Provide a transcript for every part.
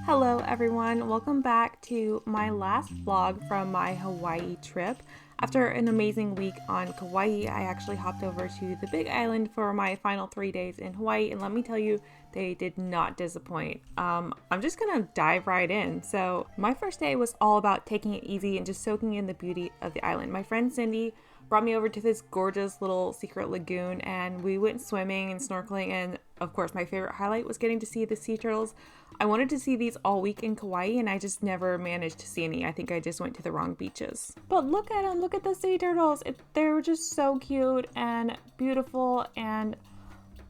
Hello everyone, welcome back to my last vlog from my Hawaii trip. After an amazing week on Kauai, I actually hopped over to the Big Island for my final 3 days in Hawaii, and let me tell you, they did not disappoint. I'm just gonna dive right in. So my first day was all about taking it easy and just soaking in the beauty of the island. My friend Cindy brought me over to this gorgeous little secret lagoon, and we went swimming and snorkeling, and of course my favorite highlight was getting to see the sea turtles. I wanted to see these all week in Kauai, and I just never managed to see any. I think I just went to the wrong beaches. But look at them, look at the sea turtles. They were just so cute and beautiful, and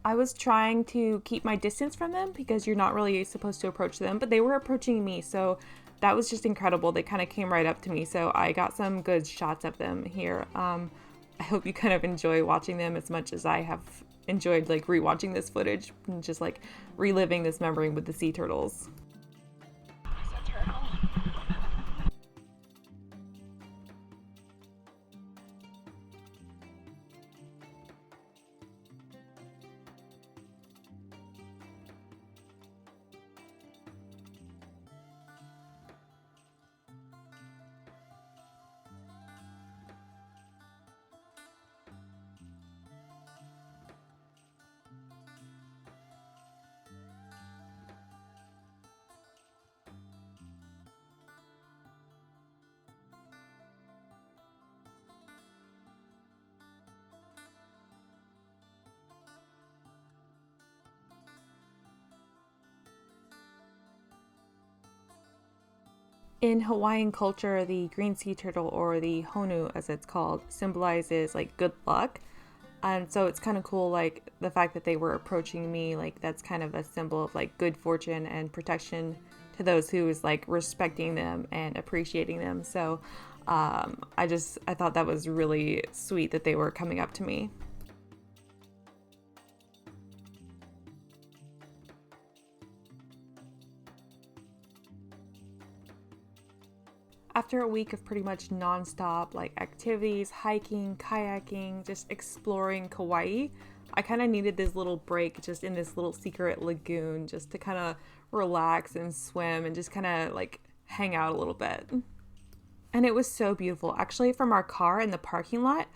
I was trying to keep my distance from them because you're not really supposed to approach them, but they were approaching me, so that was just incredible. They kind of came right up to me, so I got some good shots of them here. I hope you kind of enjoy watching them as much as I have enjoyed like rewatching this footage and just like reliving this memory with the sea turtles. In Hawaiian culture, the green sea turtle, or the honu as it's called, symbolizes like good luck. And so it's kind of cool, like the fact that they were approaching me, like that's kind of a symbol of like good fortune and protection to those who is like respecting them and appreciating them. So I thought that was really sweet that they were coming up to me. After a week of pretty much non-stop like activities, hiking, kayaking, just exploring Kauai, I kind of needed this little break just in this little secret lagoon just to kind of relax and swim and just kind of like hang out a little bit. And it was so beautiful. Actually, from our car in the parking lot,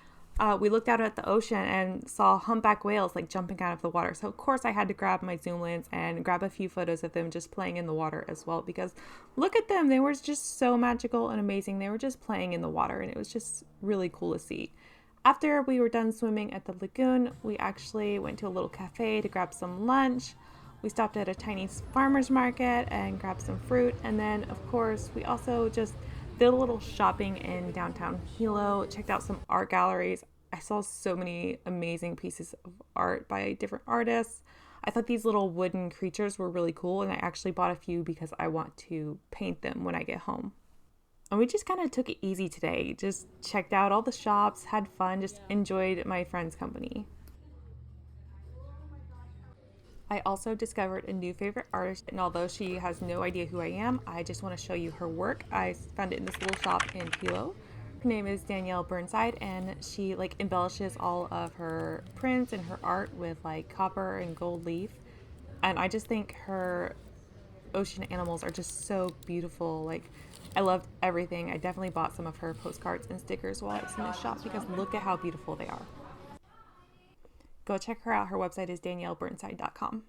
we looked out at the ocean and saw humpback whales like jumping out of the water. So of course I had to grab my zoom lens and grab a few photos of them just playing in the water as well, because look at them. They were just so magical and amazing. They were just playing in the water, and it was just really cool to see. After we were done swimming at the lagoon, we actually went to a little cafe to grab some lunch. We stopped at a tiny farmer's market and grabbed some fruit, and then of course we also just did a little shopping in downtown Hilo, checked out some art galleries. I saw so many amazing pieces of art by different artists. I thought these little wooden creatures were really cool, and I actually bought a few because I want to paint them when I get home. And we just kind of took it easy today. Just checked out all the shops, had fun, just enjoyed my friend's company. I also discovered a new favorite artist, and although she has no idea who I am, I just want to show you her work. I found it in this little shop in Hilo. Her name is Danielle Burnside, and she like embellishes all of her prints and her art with like copper and gold leaf. And I just think her ocean animals are just so beautiful. Like, I loved everything. I definitely bought some of her postcards and stickers while I was in this shop because look at how beautiful they are. Go check her out. Her website is danielleburnside.com.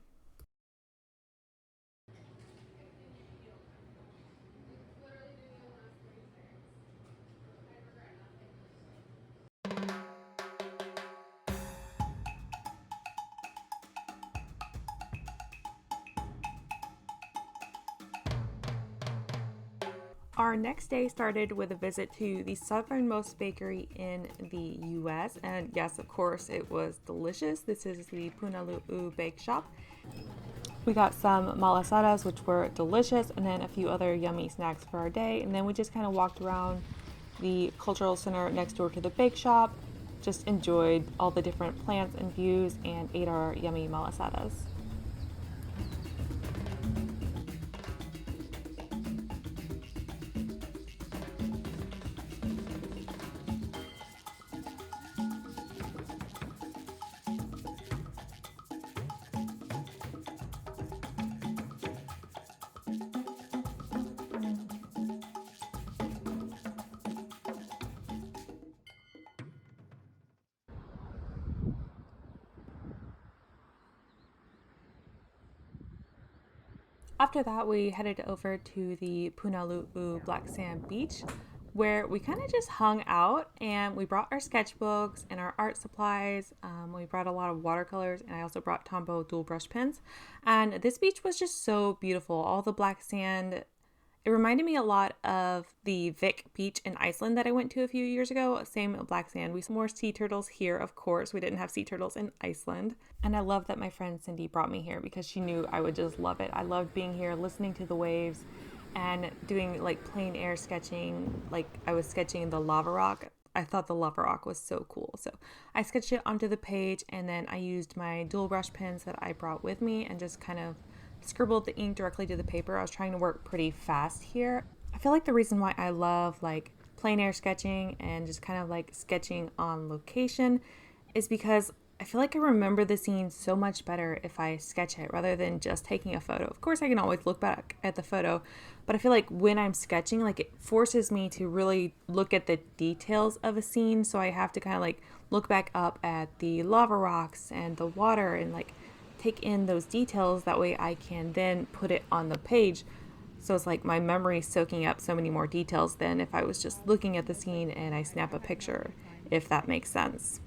Our next day started with a visit to the southernmost bakery in the US, and yes, of course, it was delicious. This is the Punalu'u Bake Shop. We got some malasadas, which were delicious, and then a few other yummy snacks for our day, and then we just kind of walked around the cultural center next door to the bake shop, just enjoyed all the different plants and views, and ate our yummy malasadas. After that, we headed over to the Punalu'u Black Sand Beach, where we kind of just hung out, and we brought our sketchbooks and our art supplies. We brought a lot of watercolors, and I also brought Tombow dual brush pens. And this beach was just so beautiful. All the black sand. It reminded me a lot of the Vik beach in Iceland that I went to a few years ago. Same black sand. We saw more sea turtles here, of course. We didn't have sea turtles in Iceland. And I love that my friend Cindy brought me here because she knew I would just love it. I loved being here, listening to the waves and doing like plein air sketching. Like I was sketching the lava rock. I thought the lava rock was so cool. So I sketched it onto the page, and then I used my dual brush pens that I brought with me and just kind of scribbled the ink directly to the paper. I was trying to work pretty fast here. I feel like the reason why I love like plein air sketching and just kind of like sketching on location is because I feel like I remember the scene so much better if I sketch it rather than just taking a photo. Of course, I can always look back at the photo, but I feel like when I'm sketching, like it forces me to really look at the details of a scene. So I have to kind of like look back up at the lava rocks and the water and like take in those details. That way I can then put it on the page. So it's like my memory soaking up so many more details than if I was just looking at the scene and I snap a picture, if that makes sense.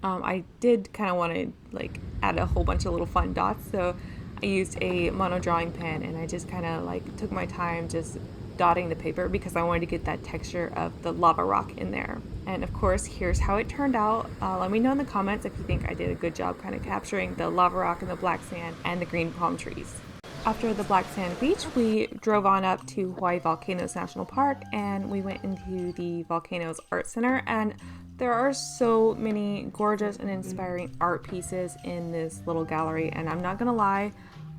I did kind of want to like add a whole bunch of little fun dots, so I used a mono drawing pen and I just kind of like took my time just dotting the paper because I wanted to get that texture of the lava rock in there. And of course, here's how it turned out. Let me know in the comments if you think I did a good job kind of capturing the lava rock and the black sand and the green palm trees. After the Black Sand Beach, we drove on up to Hawaii Volcanoes National Park and we went into the Volcanoes Art Center, and there are so many gorgeous and inspiring art pieces in this little gallery, and I'm not gonna lie,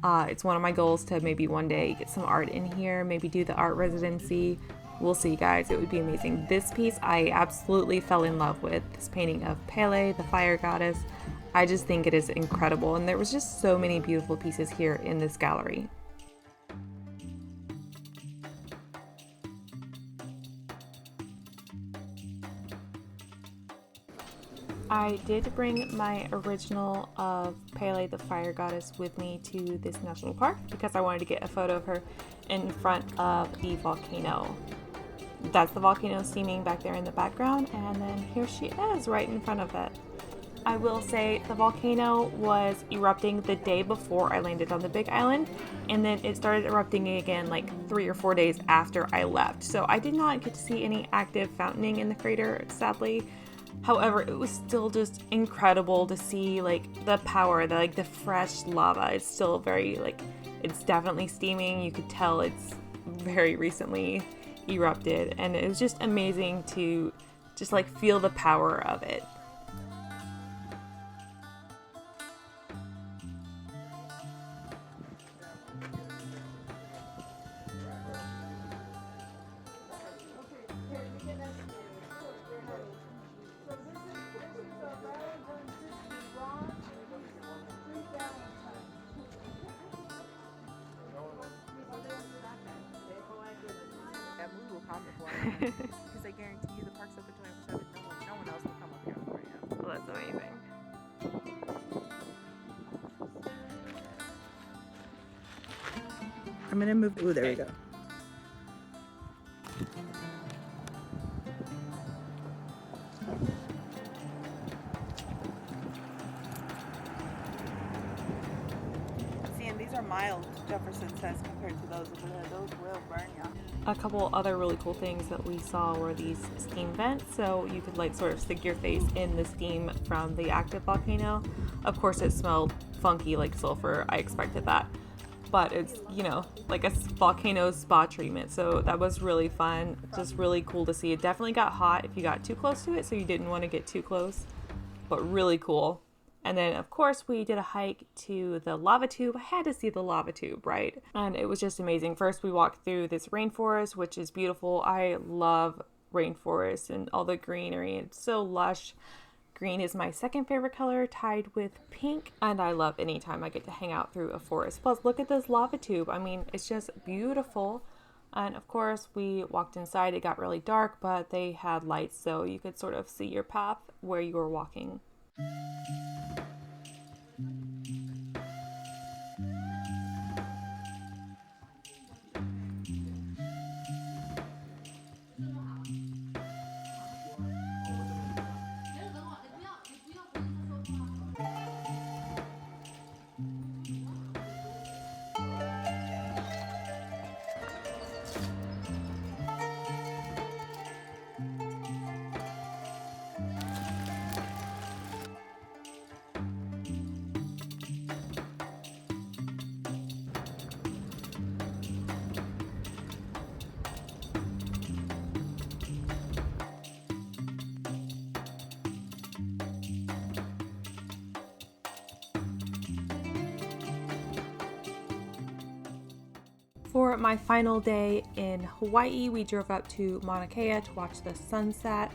it's one of my goals to maybe one day get some art in here, maybe do the art residency. We'll see, guys. It would be amazing. This piece I absolutely fell in love with, this painting of Pele, the fire goddess. I just think it is incredible, and there was just so many beautiful pieces here in this gallery. I did bring my original of Pele the fire goddess with me to this national park because I wanted to get a photo of her in front of the volcano. That's the volcano steaming back there in the background, and then here she is right in front of it. I will say the volcano was erupting the day before I landed on the Big Island, and then it started erupting again like 3 or 4 days after I left. So I did not get to see any active fountaining in the crater, sadly. However, it was still just incredible to see like the power, the fresh lava. It's still very like, it's definitely steaming. You could tell it's very recently erupted, and it was just amazing to just like feel the power of it. Because I guarantee you the park's open 24/7. No one else will come up here for you. Well, that's amazing. I'm gonna move. Ooh, there we go. See, and these are mild, Jefferson says, compared to those over there. Those will burn you. A couple other really cool things that we saw were these steam vents, so you could like sort of stick your face in the steam from the active volcano. Of course, it smelled funky like sulfur. I expected that, but it's, you know, like a volcano spa treatment, so that was really fun. Just really cool to see. It definitely got hot if you got too close to it, so you didn't want to get too close, but really cool. And then, of course, we did a hike to the lava tube. I had to see the lava tube, right? And it was just amazing. First, we walked through this rainforest, which is beautiful. I love rainforests and all the greenery. It's so lush. Green is my second favorite color, tied with pink. And I love any time I get to hang out through a forest. Plus, look at this lava tube. I mean, it's just beautiful. And of course, we walked inside. It got really dark, but they had lights, so you could sort of see your path where you were walking. For my final day in Hawaii, we drove up to Mauna Kea to watch the sunset.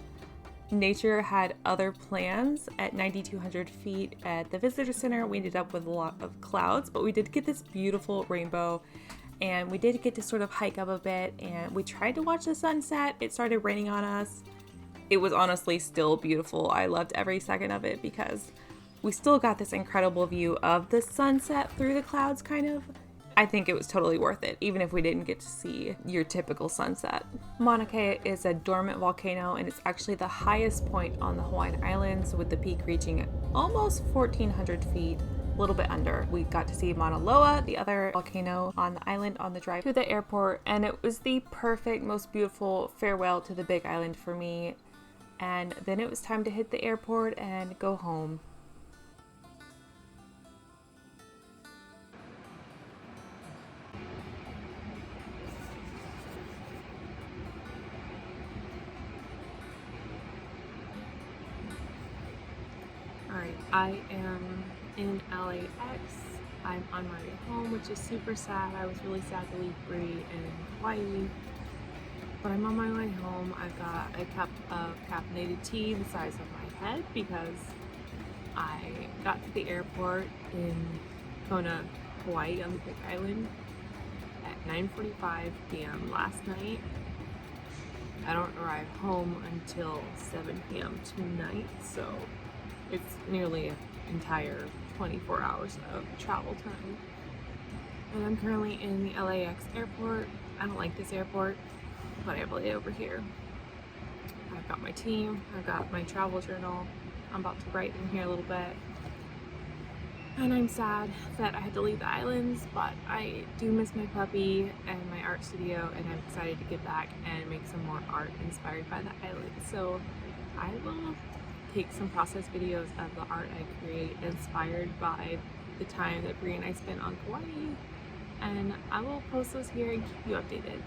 Nature had other plans. At 9,200 feet at the visitor center, we ended up with a lot of clouds, but we did get this beautiful rainbow, and we did get to sort of hike up a bit, and we tried to watch the sunset. It started raining on us. It was honestly still beautiful. I loved every second of it because we still got this incredible view of the sunset through the clouds, kind of. I think it was totally worth it, even if we didn't get to see your typical sunset. Mauna Kea is a dormant volcano, and it's actually the highest point on the Hawaiian Islands, with the peak reaching almost 1,400 feet, a little bit under. We got to see Mauna Loa, the other volcano on the island, on the drive to the airport, and it was the perfect, most beautiful farewell to the Big Island for me. And then it was time to hit the airport and go home. Alright, I am in LAX. I'm on my way home, which is super sad. I was really sad to leave Bree in Hawaii. But I'm on my way home. I've got a cup of caffeinated tea the size of my head because I got to the airport in Kona, Hawaii on the Big Island at 9:45 p.m. last night. I don't arrive home until 7 p.m. tonight, so it's nearly an entire 24 hours of travel time. And I'm currently in the LAX airport. I don't like this airport, but I have a layover here. I've got my team, I've got my travel journal. I'm about to write in here a little bit. And I'm sad that I had to leave the islands, but I do miss my puppy and my art studio, and I'm excited to get back and make some more art inspired by the island. So I will take some process videos of the art I create inspired by the time that Bree and I spent on Hawaii, and I will post those here and keep you updated.